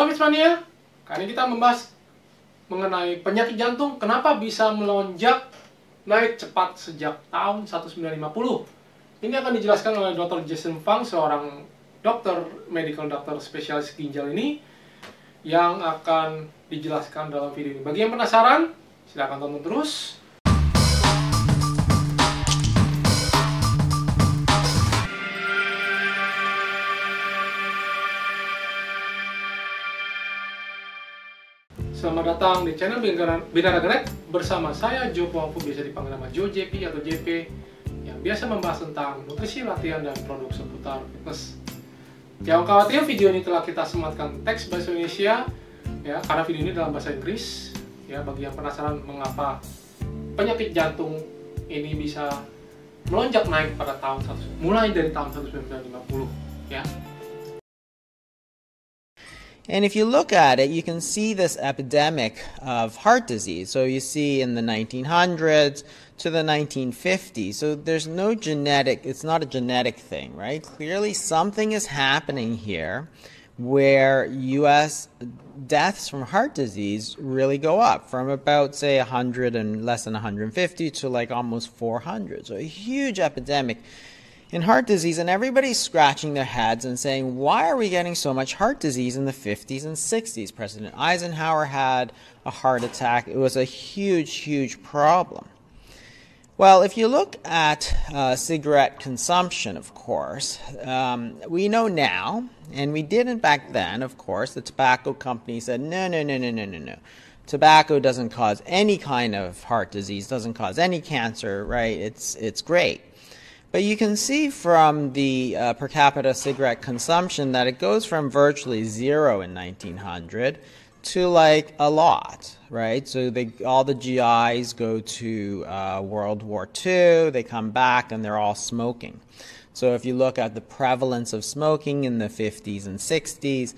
Halo Fitsmania, kali ini kita membahas mengenai penyakit jantung, kenapa bisa melonjak, naik cepat sejak tahun 1950. Ini akan dijelaskan oleh Dr. Jason Fang, seorang medical doctor spesialis ginjal ini, yang akan dijelaskan dalam video ini. Bagi yang penasaran, silahkan tonton terus. Selamat datang di channel BINARAGA.NET bersama saya Jo Pongfu, biasa dipanggil nama Jo JP atau JP, yang biasa membahas tentang nutrisi, latihan, dan produk seputar fitness. Jangan khawatir, video ini telah kita sematkan teks bahasa Indonesia, ya, karena video ini dalam bahasa Inggris. Ya, bagi yang penasaran mengapa penyakit jantung ini bisa melonjak naik pada mulai dari tahun 1950, ya. And if you look at it, you can see this epidemic of heart disease. So you see in the 1900s to the 1950s. So there's no genetic, it's not a genetic thing, right? Clearly something is happening here where US deaths from heart disease really go up from about, say, 100 and less than 150 to like almost 400. So a huge epidemic in heart disease, and everybody's scratching their heads and saying, why are we getting so much heart disease in the 50s and 60s? President Eisenhower had a heart attack. It was a huge, huge problem. Well, if you look at cigarette consumption, of course, we know now, and we didn't back then, of course, the tobacco company said, no. Tobacco doesn't cause any kind of heart disease, doesn't cause any cancer, right? It's great. But you can see from the per capita cigarette consumption that it goes from virtually zero in 1900 to like a lot, right? So all the GIs go to World War II, they come back and they're all smoking. So if you look at the prevalence of smoking in the 50s and 60s,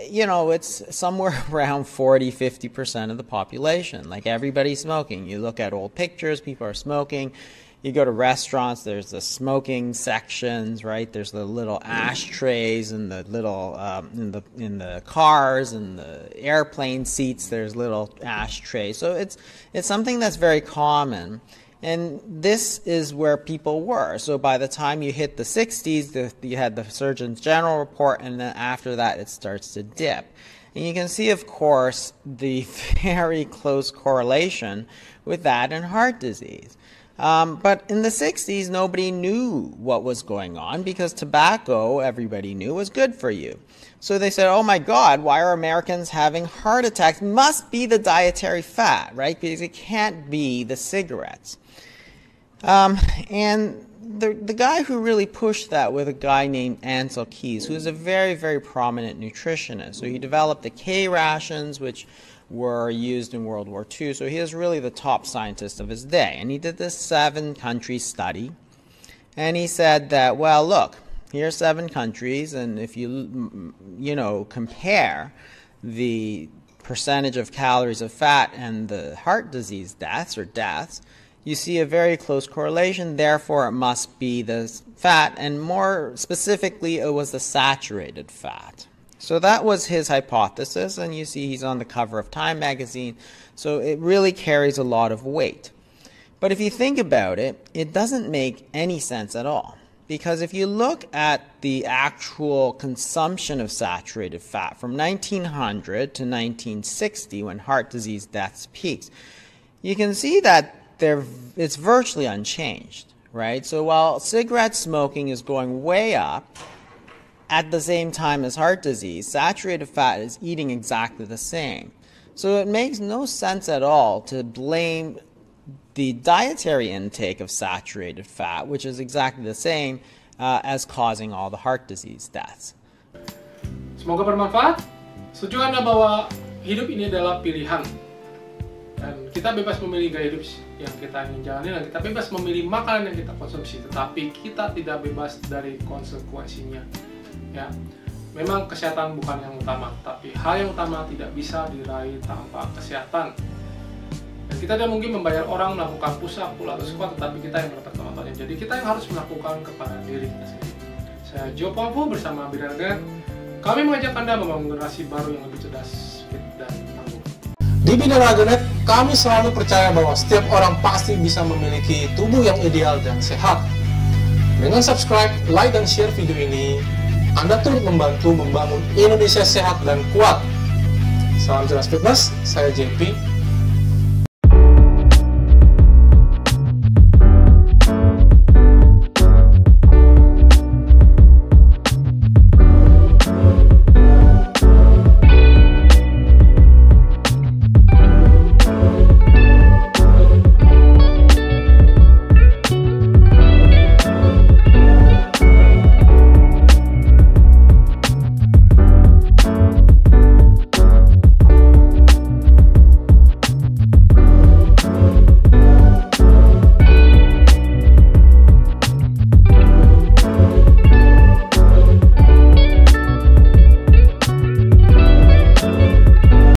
you know, it's somewhere around 40–50% of the population. Like, everybody's smoking. You look at old pictures, people are smoking. You go to restaurants, there's the smoking sections, right? There's the little ashtrays and the little in the cars and the airplane seats. There's little ashtrays. So it's something that's very common, and this is where people were. So by the time you hit the 60s, you had the Surgeon General report, and then after that, it starts to dip. And you can see, of course, the very close correlation with that and heart disease. But in the 60s, nobody knew what was going on because tobacco, everybody knew, was good for you. So they said, oh my God, why are Americans having heart attacks? Must be the dietary fat, right? Because it can't be the cigarettes. And the guy who really pushed that was a guy named Ancel Keys, who's a very, very prominent nutritionist. So he developed the K rations, which were used in World War II. So he is really the top scientist of his day. And he did this 7-country study. And he said that, well, look, here's 7 countries, and if you compare the percentage of calories of fat and the heart disease deaths, you see a very close correlation. Therefore, it must be the fat, and more specifically, it was the saturated fat. So that was his hypothesis, and you see he's on the cover of Time magazine, so it really carries a lot of weight. But if you think about it, it doesn't make any sense at all. Because if you look at the actual consumption of saturated fat from 1900 to 1960, when heart disease deaths peaks, you can see that it's virtually unchanged, right? So while cigarette smoking is going way up, at the same time as heart disease, saturated fat is eating exactly the same. So it makes no sense at all to blame the dietary intake of saturated fat, which is exactly the same, as causing all the heart disease deaths. Semoga bermanfaat. Setuju Anda bahwa hidup ini adalah pilihan, dan kita bebas memilih gaya hidup yang kita ingin jalani, dan kita bebas memilih makanan yang kita konsumsi, tetapi kita tidak bebas dari konsekuensinya. Ya, memang kesehatan bukan yang utama, tapi hal yang utama tidak bisa diraih tanpa kesehatan. Dan kita tidak mungkin membayar orang melakukan push-up, pull-up, atau squat, tetapi kita yang mendapat penontonnya. Jadi kita yang harus melakukan kepada diri kita sendiri. Saya Jo Pongfu bersama BINARAGA.NET. Kami mengajak Anda membangun generasi baru yang lebih cerdas, fit, dan tangguh. Di BINARAGA.NET, kami selalu percaya bahwa setiap orang pasti bisa memiliki tubuh yang ideal dan sehat. Dengan subscribe, like, dan share video ini, Anda turut membantu membangun Indonesia sehat dan kuat. Salam cerdas fitness, saya JP.